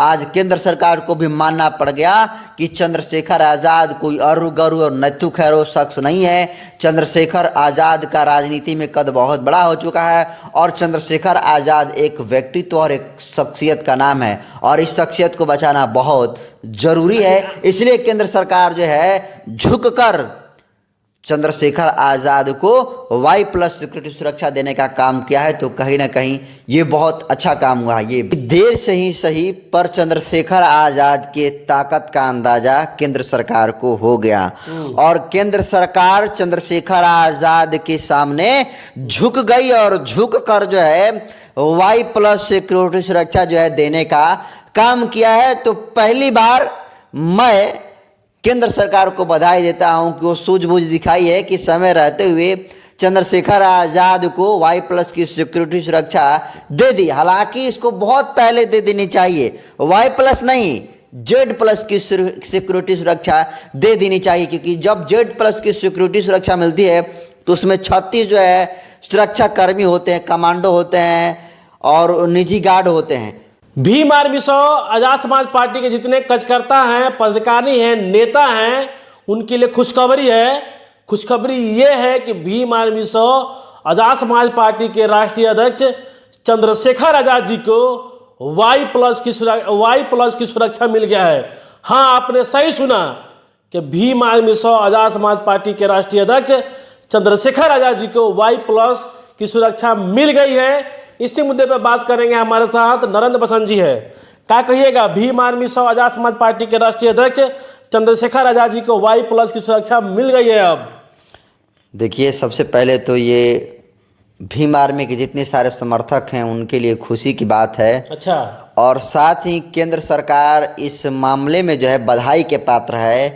आज केंद्र सरकार को भी मानना पड़ गया कि चंद्रशेखर आज़ाद कोई अरु गरु और नथु खैरो शख्स नहीं है। चंद्रशेखर आज़ाद का राजनीति में कद बहुत बड़ा हो चुका है और चंद्रशेखर आज़ाद एक व्यक्तित्व और एक शख्सियत का नाम है और इस शख्सियत को बचाना बहुत ज़रूरी है। इसलिए केंद्र सरकार जो है झुककर चंद्रशेखर आज़ाद को Y+ सिक्योरिटी सुरक्षा देने का काम किया है। तो कहीं ना कहीं ये बहुत अच्छा काम हुआ। ये देर से ही सही पर चंद्रशेखर आज़ाद के ताकत का अंदाजा केंद्र सरकार को हो गया और केंद्र सरकार चंद्रशेखर आज़ाद के सामने झुक गई और झुक कर जो है Y+ सिक्योरिटी सुरक्षा जो है देने का काम किया है। तो पहली बार मैं केंद्र सरकार को बधाई देता हूं कि वो सूझबूझ दिखाई है कि समय रहते हुए चंद्रशेखर आज़ाद को Y+ की सिक्योरिटी सुरक्षा दे दी। हालांकि इसको बहुत पहले दे देनी चाहिए, Y+ नहीं Z+ की सिक्योरिटी सुरक्षा दे देनी चाहिए, क्योंकि जब Z+ की सिक्योरिटी सुरक्षा मिलती है तो उसमें 36 जो है सुरक्षा कर्मी होते हैं, कमांडो होते हैं और निजी गार्ड होते हैं। भीम आर्मी 100 आजाद समाज पार्टी के जितने कार्यकर्ता हैं, पदाधिकारी हैं, नेता हैं, उनके लिए खुशखबरी है। खुशखबरी ये है कि भीम आर्मी 100 आजाद समाज पार्टी के राष्ट्रीय अध्यक्ष चंद्रशेखर आज़ाद जी को Y+ की सुरक्षा मिल गया है। हाँ, आपने सही सुना कि भीम आर्मी 100 आजाद समाज पार्टी के राष्ट्रीय अध्यक्ष चंद्रशेखर आज़ाद जी को Y+ की सुरक्षा मिल गई है। इसी मुद्दे पर बात करेंगे। हमारे साथ नरेंद्र बसंत जी है। क्या कहिएगा, भीम आर्मी 100 आजाद समाज पार्टी के राष्ट्रीय अध्यक्ष चंद्रशेखर आज़ाद जी को Y+ की सुरक्षा मिल गई है। अब देखिए, सबसे पहले तो ये भीम आर्मी के जितने सारे समर्थक हैं उनके लिए खुशी की बात है। अच्छा। और साथ ही केंद्र सरकार इस मामले में जो है बधाई के पात्र है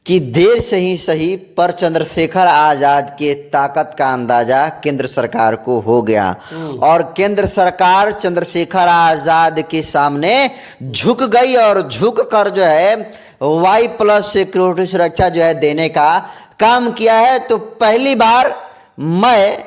कि देर से ही सही पर चंद्रशेखर आज़ाद के ताकत का अंदाजा केंद्र सरकार को हो गया और केंद्र सरकार चंद्रशेखर आज़ाद के सामने झुक गई और झुक कर जो है Y+ सिक्योरिटी सुरक्षा जो है देने का काम किया है। तो पहली बार मैं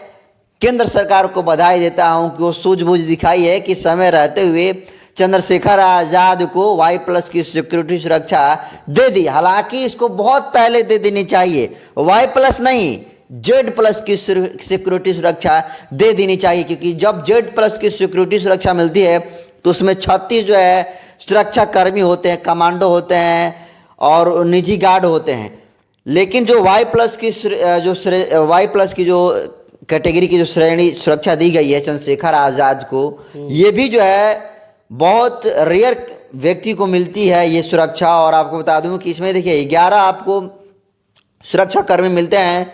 केंद्र सरकार को बधाई देता हूं कि वो सूझबूझ दिखाई है कि समय रहते हुए चंद्रशेखर आज़ाद को Y+ की सिक्योरिटी सुरक्षा दे दी। हालांकि इसको बहुत पहले दे देनी चाहिए, Y+ नहीं Z+ की सिक्योरिटी सुरक्षा दे देनी चाहिए, क्योंकि जब Z+ की सिक्योरिटी सुरक्षा मिलती है तो उसमें 36 जो है सुरक्षा कर्मी होते हैं, कमांडो होते हैं और निजी गार्ड होते हैं। लेकिन जो Y+ की जो कैटेगरी की जो श्रेणी सुरक्षा दी गई है चंद्रशेखर आज़ाद को, ये भी जो है बहुत रेयर व्यक्ति को मिलती है ये सुरक्षा। और आपको बता दूं कि इसमें देखिए 11 आपको सुरक्षा कर्मी मिलते हैं,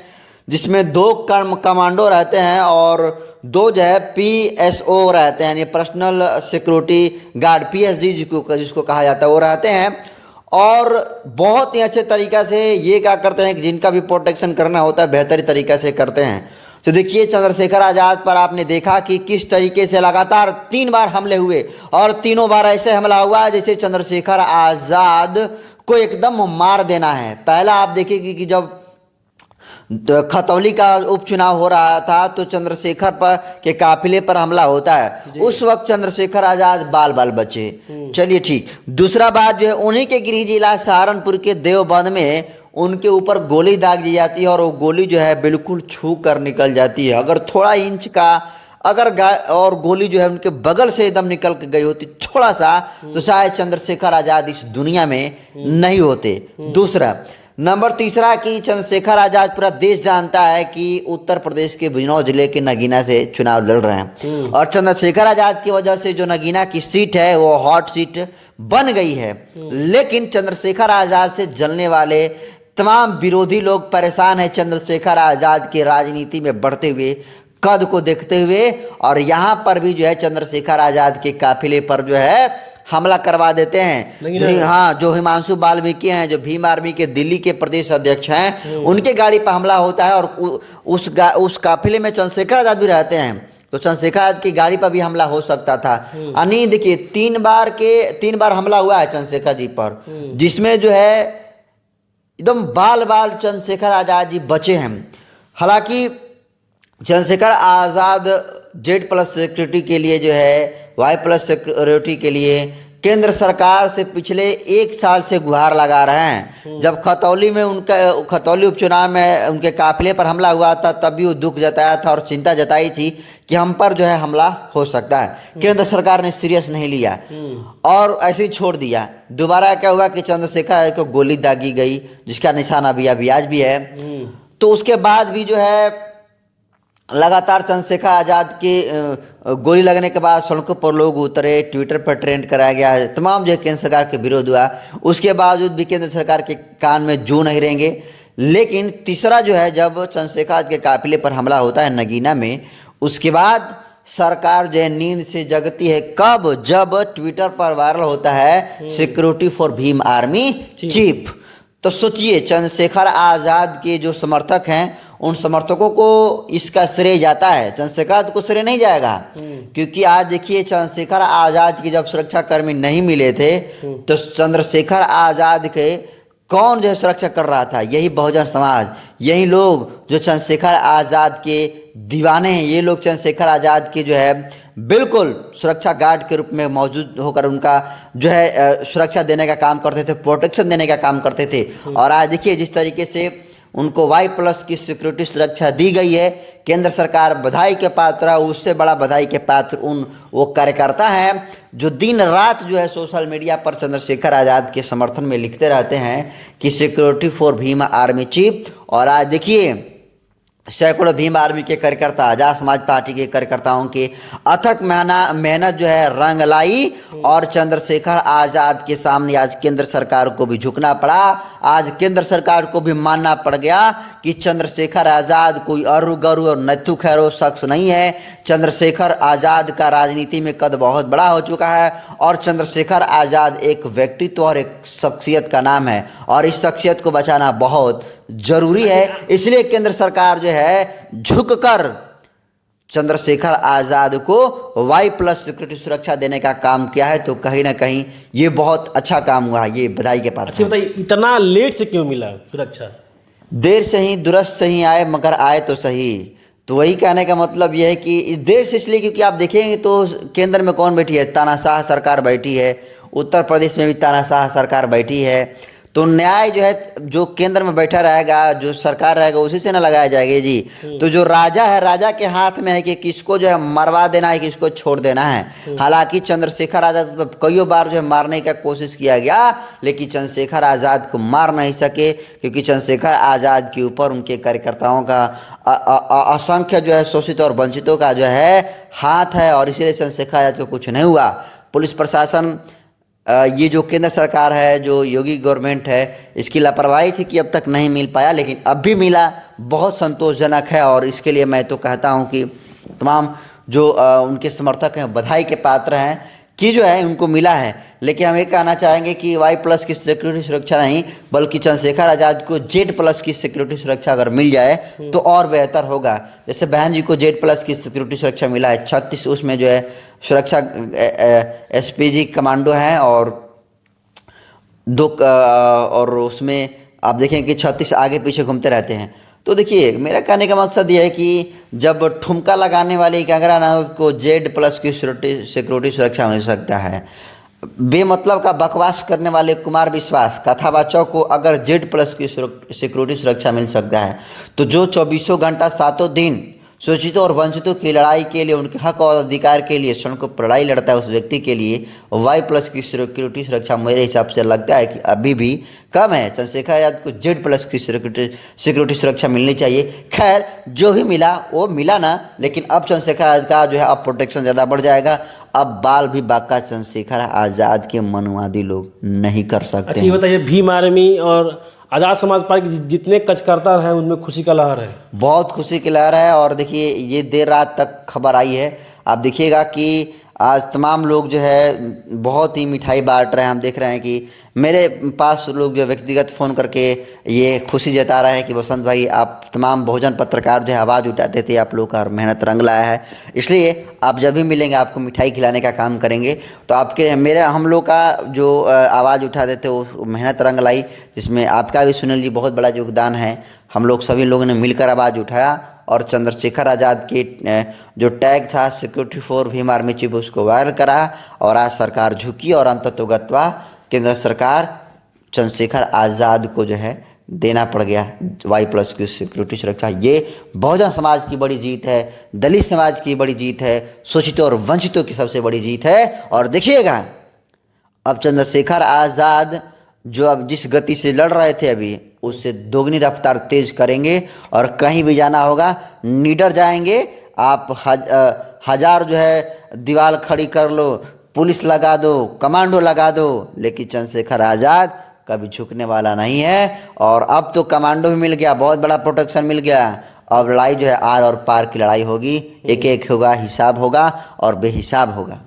जिसमें 2 कमांडो रहते हैं और 2 जो है PSO रहते हैं, यानी पर्सनल सिक्योरिटी गार्ड, PSG जिसको कहा जाता है, वो रहते हैं। और बहुत ही अच्छे तरीक़ा से ये क्या करते हैं कि जिनका भी प्रोटेक्शन करना होता है बेहतरीन तरीक़ा से करते हैं। तो देखिए, चंद्रशेखर आज़ाद पर आपने देखा कि किस तरीके से लगातार 3 बार हमले हुए और तीनों बार ऐसे हमला हुआ जैसे चंद्रशेखर आज़ाद को एकदम मार देना है। पहला आप देखिए कि जब खतौली का उपचुनाव हो रहा था तो चंद्रशेखर पर के काफिले पर हमला होता है, उस वक्त चंद्रशेखर आज़ाद बाल बचे। चलिए ठीक। दूसरा बात जो है, उन्हीं के गृह जिला सहारनपुर के देवबंद में उनके ऊपर गोली दाग दी जाती है और वो गोली जो है बिल्कुल छू कर निकल जाती है। अगर थोड़ा इंच का और गोली जो है उनके बगल से एकदम निकल के गई होती थोड़ा सा, तो शायद चंद्रशेखर आज़ाद इस दुनिया में नहीं होते। दूसरा नंबर तीसरा कि चंद्रशेखर आज़ाद पूरा देश जानता है कि उत्तर प्रदेश के बिजनौर जिले के नगीना से चुनाव लड़ रहे हैं और चंद्रशेखर आज़ाद की वजह से जो नगीना की सीट है वो हॉट सीट बन गई है। लेकिन चंद्रशेखर आज़ाद से जलने वाले तमाम विरोधी लोग परेशान हैं चंद्रशेखर आज़ाद की राजनीति में बढ़ते हुए कद को देखते हुए, और यहाँ पर भी जो है चंद्रशेखर आज़ाद के काफिले पर जो है हमला करवा देते हैं। हाँ, जो हिमांशु बाल्मीकि हैं, जो भीम आर्मी के दिल्ली के प्रदेश अध्यक्ष हैं, उनके गाड़ी पर हमला होता है और उस काफिले में चंद्रशेखर आज़ाद भी रहते हैं, तो चंद्रशेखर आज़ाद की गाड़ी पर भी हमला हो सकता था। यानी देखिए 3 बार हमला हुआ है चंद्रशेखर जी पर, जिसमें जो है एकदम बाल चंद्रशेखर आज़ाद जी बचे हैं। हालांकि चंद्रशेखर आज़ाद Z+ सिक्योरिटी के लिए जो है Y+ सिक्योरिटी के लिए केंद्र सरकार से पिछले 1 साल से गुहार लगा रहे हैं। जब खतौली उपचुनाव में उनके काफिले पर हमला हुआ था, तब भी वो दुख जताया था और चिंता जताई थी कि हम पर जो है हमला हो सकता है। केंद्र सरकार ने सीरियस नहीं लिया और ऐसे ही छोड़ दिया। दोबारा क्या हुआ कि चंद्रशेखर को गोली दागी गई, जिसका निशान अभी आज भी है। तो उसके बाद भी जो है लगातार चंद्रशेखर आज़ाद के गोली लगने के बाद सड़कों पर लोग उतरे, ट्विटर पर ट्रेंड कराया गया, तमाम जो है केंद्र सरकार के विरोध हुआ। उसके बावजूद भी केंद्र सरकार के कान में जू नहीं रहेंगे। लेकिन तीसरा जो है, जब चंद्रशेखर के काफिले पर हमला होता है नगीना में, उसके बाद सरकार जो है नींद से जगती है। कब? जब ट्विटर पर वायरल होता है security for Bhim army chief. तो सोचिए, चंद्रशेखर आज़ाद के जो समर्थक हैं, उन समर्थकों को इसका श्रेय जाता है, चंद्रशेखर को श्रेय नहीं जाएगा। क्योंकि आज देखिए, चंद्रशेखर आज़ाद के जब सुरक्षाकर्मी नहीं मिले थे, तो चंद्रशेखर आज़ाद के कौन जो है सुरक्षा कर रहा था? यही बहुजन समाज, यही लोग जो चंद्रशेखर आज़ाद के दीवाने हैं। ये लोग चंद्रशेखर आज़ाद के जो है बिल्कुल सुरक्षा गार्ड के रूप में मौजूद होकर उनका जो है सुरक्षा देने का काम करते थे, प्रोटेक्शन देने का काम करते थे। और आज देखिए जिस तरीके से उनको Y+ की सिक्योरिटी सुरक्षा दी गई है, केंद्र सरकार बधाई के पात्र है। उससे बड़ा बधाई के पात्र वो कार्यकर्ता हैं जो दिन रात जो है सोशल मीडिया पर चंद्रशेखर आज़ाद के समर्थन में लिखते रहते हैं कि security for Bhim army chief. और आज देखिए, सैकड़ों भीम आर्मी के कार्यकर्ता, आजाद समाज पार्टी के कार्यकर्ताओं के अथक मेहनत जो है रंग लाई और चंद्रशेखर आज़ाद के सामने आज केंद्र सरकार को भी झुकना पड़ा। आज केंद्र सरकार को भी मानना पड़ गया कि चंद्रशेखर आज़ाद कोई अरु गरु और नत्थु खैरो शख्स नहीं है। चंद्रशेखर आज़ाद का राजनीति में कद बहुत बड़ा हो चुका है और चंद्रशेखर आज़ाद एक व्यक्तित्व और एक शख्सियत का नाम है और इस शख्सियत को बचाना बहुत जरूरी है। इसलिए केंद्र सरकार जो है झुककर चंद्रशेखर आज़ाद को Y+ सिक्योरिटी सुरक्षा देने का काम किया है। तो कहीं ना कहीं ये बहुत अच्छा काम हुआ, ये बधाई के पात्र। अच्छा बताइए, इतना लेट से क्यों मिला सुरक्षा? देर से ही दुरुस्त से ही आए, मगर आए तो सही। तो वही कहने का मतलब यह है कि देर से इसलिए क्योंकि आप देखेंगे तो केंद्र में कौन बैठी है? तानाशाह सरकार बैठी है। उत्तर प्रदेश में भी तानाशाह सरकार बैठी है। तो न्याय जो है, जो केंद्र में बैठा रहेगा, जो सरकार रहेगा, उसी से ना लगाया जाएगा जी। तो जो राजा है, राजा के हाथ में है कि किसको जो है मरवा देना है, किसको छोड़ देना है। हालांकि चंद्रशेखर आज़ाद कई बार जो है मारने का कोशिश किया गया, लेकिन चंद्रशेखर आज़ाद को मार नहीं सके क्योंकि चंद्रशेखर आज़ाद के ऊपर उनके कार्यकर्ताओं का असंख्य जो है शोषित और वंचितों का जो है हाथ है और इसीलिए चंद्रशेखर आज़ाद को कुछ नहीं हुआ। पुलिस प्रशासन, ये जो केंद्र सरकार है, जो योगी गवर्नमेंट है, इसकी लापरवाही थी कि अब तक नहीं मिल पाया, लेकिन अब भी मिला, बहुत संतोषजनक है। और इसके लिए मैं तो कहता हूं कि तमाम जो उनके समर्थक हैं बधाई के पात्र हैं कि जो है उनको मिला है। लेकिन हम ये कहना चाहेंगे कि Y+ की सिक्योरिटी सुरक्षा नहीं, बल्कि चंद्रशेखर आज़ाद को Z+ की सिक्योरिटी सुरक्षा अगर मिल जाए तो और बेहतर होगा। जैसे बहन जी को Z+ की सिक्योरिटी सुरक्षा मिला है, 36 उसमें जो है सुरक्षा SPG कमांडो हैं और 2 और उसमें आप देखें कि 36 आगे पीछे घूमते रहते हैं। तो देखिए, मेरा कहने का मकसद यह है कि जब ठुमका लगाने वाले कंगना रनौत को Z+ की सिक्योरिटी सुरक्षा मिल सकता है, बेमतलब का बकवास करने वाले कुमार विश्वास, कथावाचक को अगर Z+ की सिक्योरिटी सुरक्षा मिल सकता है, तो जो 24 घंटा 7 दिन शोषितों और वंचितों की लड़ाई के लिए, उनके हक और अधिकार के लिए सड़कों पर लड़ाई लड़ता है, उस व्यक्ति के लिए Y+ की सिक्योरिटी सुरक्षा मेरे हिसाब से लगता है कि अभी भी कम है। चंद्रशेखर आज़ाद को Z+ की सिक्योरिटी सुरक्षा मिलनी चाहिए। खैर, जो भी मिला वो मिला ना, लेकिन अब चंद्रशेखर आज़ाद का जो है अब प्रोटेक्शन ज़्यादा बढ़ जाएगा। अब बाल भी बाका चंद्रशेखर आज़ाद के मनवादी लोग नहीं कर सकते। अच्छा, ये बताइए, भीम आर्मी और आज़ाद समाज पार्टी के जितने कार्यकर्ता हैं उनमें खुशी का लहर है? बहुत खुशी की लहर है। और देखिए, ये देर रात तक खबर आई है। आप देखिएगा कि आज तमाम लोग जो है बहुत ही मिठाई बांट रहे हैं। हम देख रहे हैं कि मेरे पास लोग जो व्यक्तिगत फ़ोन करके ये खुशी जता रहे हैं कि बसंत भाई, आप तमाम बहुजन पत्रकार जो है आवाज़ उठाते थे, आप लोग का मेहनत रंग लाया है, इसलिए आप जब भी मिलेंगे आपको मिठाई खिलाने का काम करेंगे। तो आपके हम लोग का जो आवाज़ उठाते थे वो मेहनत रंग लाई, जिसमें आपका भी सुनील जी बहुत बड़ा योगदान है। हम लोग सभी लोगों ने मिलकर आवाज़ उठाया और चंद्रशेखर आज़ाद के जो टैग था security for Bhim army chief उसको वायरल करा और आज सरकार झुकी और अंततोगत्वा केंद्र सरकार चंद्रशेखर आज़ाद को जो है देना पड़ गया Y+ की सिक्योरिटी सुरक्षा। ये बहुजन समाज की बड़ी जीत है, दलित समाज की बड़ी जीत है, शोषितों और वंचितों की सबसे बड़ी जीत है। और देखिएगा अब चंद्रशेखर आज़ाद जो अब जिस गति से लड़ रहे थे अभी उससे दोगुनी रफ्तार तेज करेंगे और कहीं भी जाना होगा निडर जाएंगे। आप हजार जो है दीवार खड़ी कर लो, पुलिस लगा दो, कमांडो लगा दो, लेकिन चंद्रशेखर आज़ाद कभी झुकने वाला नहीं है। और अब तो कमांडो भी मिल गया, बहुत बड़ा प्रोटेक्शन मिल गया। अब लड़ाई जो है आर और पार की लड़ाई होगी, एक एक होगा, हिसाब होगा और बेहिसाब होगा।